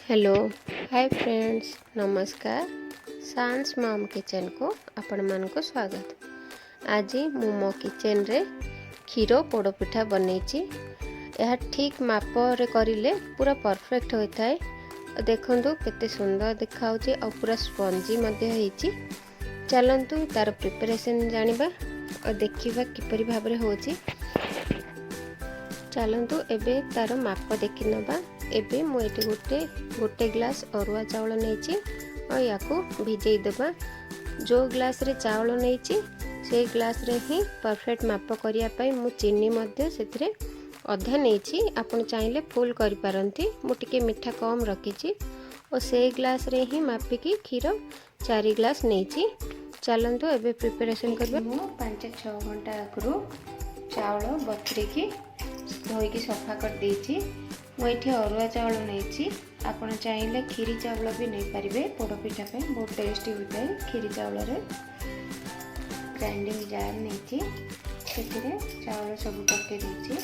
Hello hi friends नमस्कार सांस mom kitchen को आपण मान को स्वागत। आज मु मो किचन रे क्षीर पोड़पिठा बनईची। यह ठीक माप रे करिले पूरा परफेक्ट होता है। देखंतु केते सुंदर दिखाउची और पूरा स्पंजी मध्ये होईची। चलंतु तार प्रिपरेशन जानिबा और देखिबा किपरि भाबरे होची। चलंतु एबे तार माप देखि नबा। एबे मु एटी गोटे ग्लास अरुआ चावल नहींची और याकू भिजई देबा। जो ग्लास रे चावल नहींची से ग्लास रे ही परफेक्ट माप करिया पई मु चीनी मध्ये सेथिरे अधा नहींची। आपण चाहिले फुल करि पारंती। मु टिके मीठा कम रखीची और से ग्लास रे ही मापिकी क्षीर 4 ग्लास नहींची। चलंतु एबे प्रिपरेशन करबे। मु 5-6 घंटा आगु चावल बतरेकी धोईकी सफा कर देइची। मुझे अरुआ चावल नहीं आपड़ चाहिए खीरी चावल भी नहीं पारे पोड़पिठा बहुत टेस्टी होता है। खीरी चावल ग्राइंडिंग जार नहीं चावल सब पके देती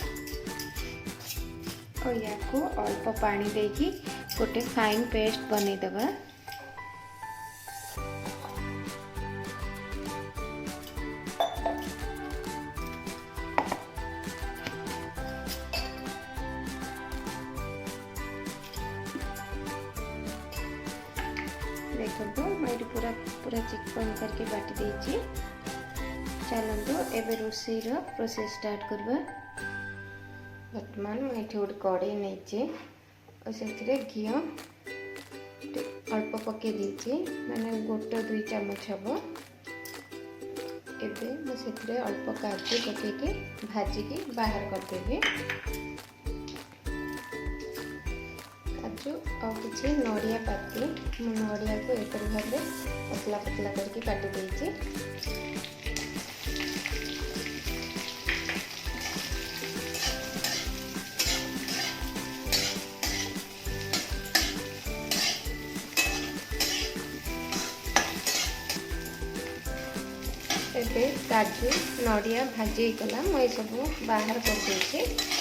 और या अल्प पानी देकी गोटे फाइन पेस्ट बनईदेवा। देखो मैं पूरा पूरा चिकन करके बाटी देची। चलंतु एबे रोसई रो प्रोसेस स्टार्ट करबा। वर्तमान मैं गोटे कड़ाई नहीं और से घी अल्प पके देची माने 1-2 चम्मच हम। एबे मुझे अल्प काजू पके भाजिकी बाहर करदेवी। काजू और किसी नड़िया पाती नड़िया को एक भाव पतला पतला करके काटी देती। एबे काजू नड़िया भाजी गला मुझे सब बाहर कर देती।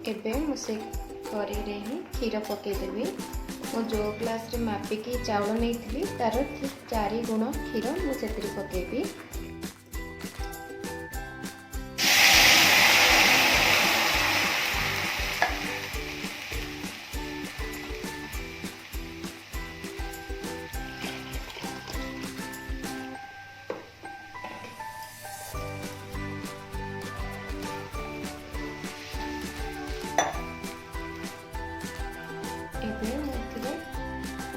एबे मुझे करी रे ही क्षीर पकेदेवी। मो जो ग्लास रे मापिकी चावल नहीं थी तार ठीक 4 गुण क्षीर मुझे पकेबी।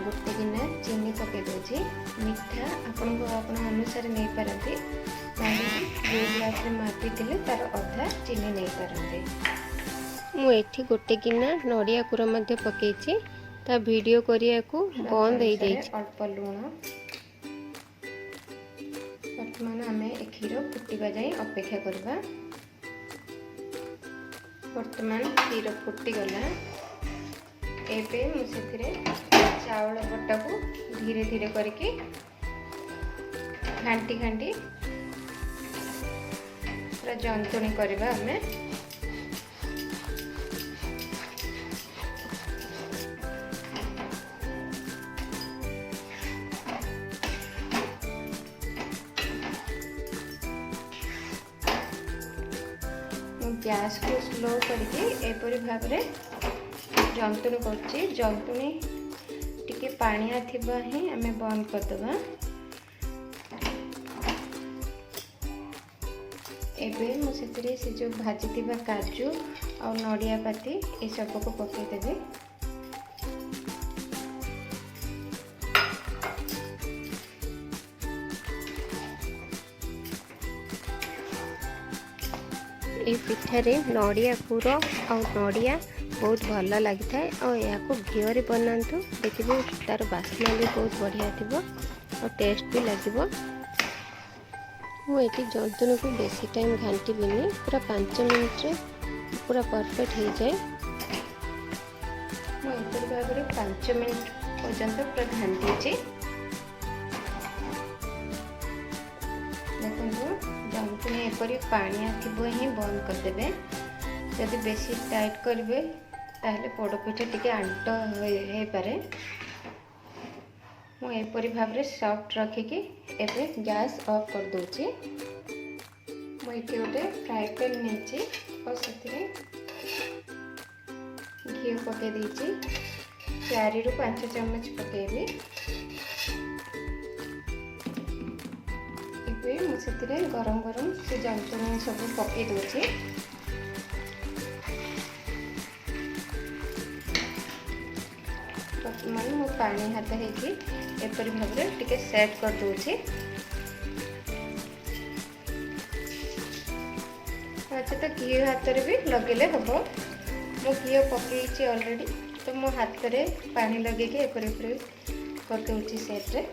गोटे गिना चीनी पके दूची। मीठा आपण अनुसार नहीं पारती। जो ग्लास रे मापी थिले तार अधा चीनी नहीं पारती। मु एठी गोटे गिना नड़िया कुरा मध्ये पकेची। ता वीडियो करिया को बंद हो जाई। अल्प लूण वर्तमान आमे ए क्षीर फुटिबा जाई अपेक्षा करबा। वर्तमान क्षीर फुटी गला। एबे मुझे चावल बटा को धीरे धीरे करके घांटी घांटी पूरा जंतुणी करबा। हमें गैस को स्लो करके एपरी भाव रे जंतुणी करछि। जंतुणी टिके पानिया थिबा ही आमे बंद कर देबा। एबे मु सेतरे से जो भाजी थिबा काजू और नड़िया पाती ए सब को पके देबे। ए पिठारे नड़िया पूर और नड़िया बहुत भल लगी था और या घी बनातु। देखिए तार बास्ना भी बहुत बढ़िया थी और टेस्ट भी लगे। मुझे जंतुनी को बेसी टाइम घांटी बिनी पूरा 5 मिनट रे पूरा परफेक्ट हो जाए। मुझे भाव में 5 मिनट पर्यंत पूरा घांटी। एपरी पानिया थी ही बंद करदे। जदि बेसी टाइट करेंगे ताहले पोड़पिठा टिके आंट हो पारे। मु एपरी भाव सॉफ्ट रखिकी एबे गैस ऑफ कर दूची। मुझे गोटे फ्राए पैन नहीं और से घी पके देची 4 ରୁ 5 चम्मच पकेबी। मुझे गरम गरम से जंतुणी सब पकई दूची। वर्तमान मो पानी हाथ होपरी भाव टिके सेट कर दूची। अच्छा तो घी हाथ भी लगे हम मो घी पकई ऑलरेडी तो मो हाथ में पानी लगे एपरी कर दूची सेट रे।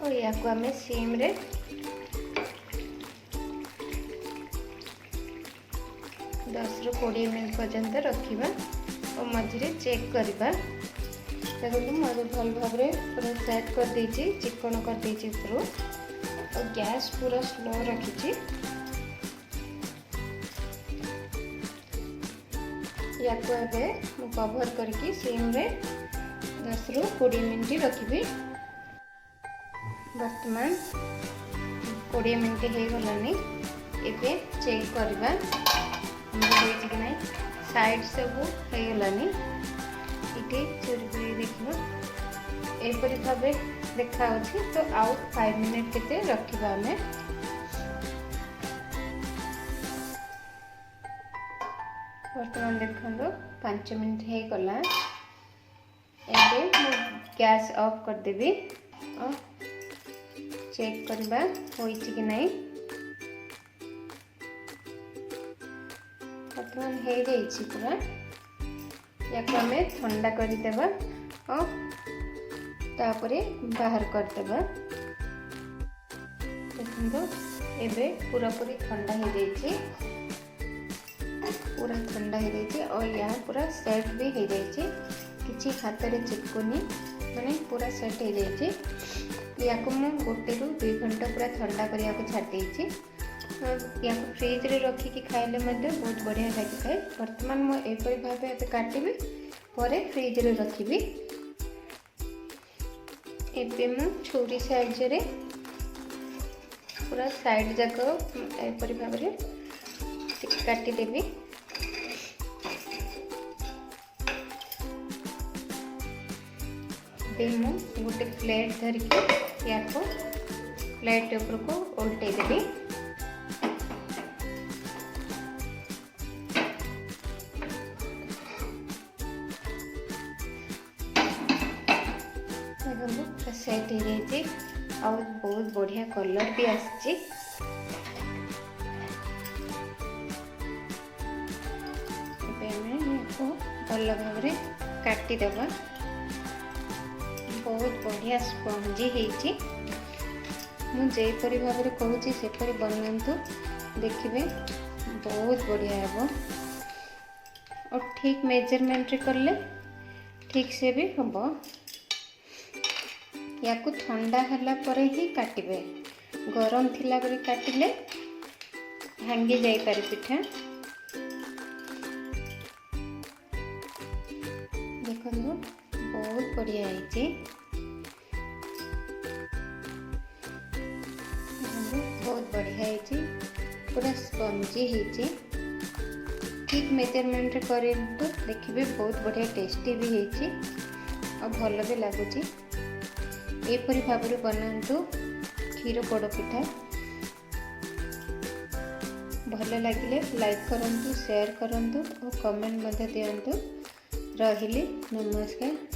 और या को हमें सीम रे 10 ରୁ 20 मिनट पर्यंत रखिबा और मझे चेक करबा। देखो मुझे भल भाव पूरा सेट कर देची, चिकन कर देची ऊपर और गैस पूरा स्लो रखी। या को एबे मु कवर करके सीम रे 10 ରୁ 20 मिनट रखिबी। वर्तमान 20 मिनट हो गलानी। एबे चेक करबा कि ना साइड सब हो गलानी। ये चुरी देखो एपरी भाव देखा तो आउ 5 मिनट के रखा आम। वर्तमान देखो 5 मिनट हो गला। एबे गैस ऑफ कर देबी और चेक करबा होइछि कि नहीं। वर्तमान हो जाइछि पूरा। या को हमें ठंडा कर देबा और तापरे बाहर कर देबा। देखो एबे पूरा पूरी ठंडा हो जाइछि, पूरा ठंडा हो जाइछि और यहाँ पूरा सेट भी हो जाइछि। किछि हाथ रे चिपकुनी माने पूरा सेट हो जाइछि। या को मु 1 ରୁ 2 घंटा पूरा ठंडा करिया को छाड़ देछि। या को फ्रिज रे रखिकी खाइले मध्य बहुत बढ़िया लगी थाए। वर्तमान मु एपरी भाव एबे काटिबी परे फ्रिज रे रखिबी। एबे मु छुरी साइज रे पूरा साइड जाक एपरी भाव रे काटी देबी। मु गोटे प्लेट धरिकी या को प्लेट ऊपर को उल्टे देबी। सेट हो जाइए और बहुत बढ़िया कलर भी आसी। भल भाव काटिदेवा। बहुत बढ़िया स्पंजी होइछि। मुझेपरी भाव कहूँ सेपरी बनातु देखिए बहुत बढ़िया हे। और ठीक मेजरमेंट करले ठीक से भी हम। या को ठंडा हला परे ही काटिबे। गरम थिला बरे काटिले भांगी जाई पारे पिठा। देखो बहुत बढ़िया है। बहुत बढ़िया है, पूरा स्पंजी है। ठीक मेजरमेंट करे तो देखिए बहुत बढ़िया टेस्टी भी है और भल भी लगुच। एपरी भाव बनातु क्षीर पोड़ पिठा। भल लगे लाइक करंतु, शेयर करंतु और कमेंट दिंतु। रहिली नमस्कार।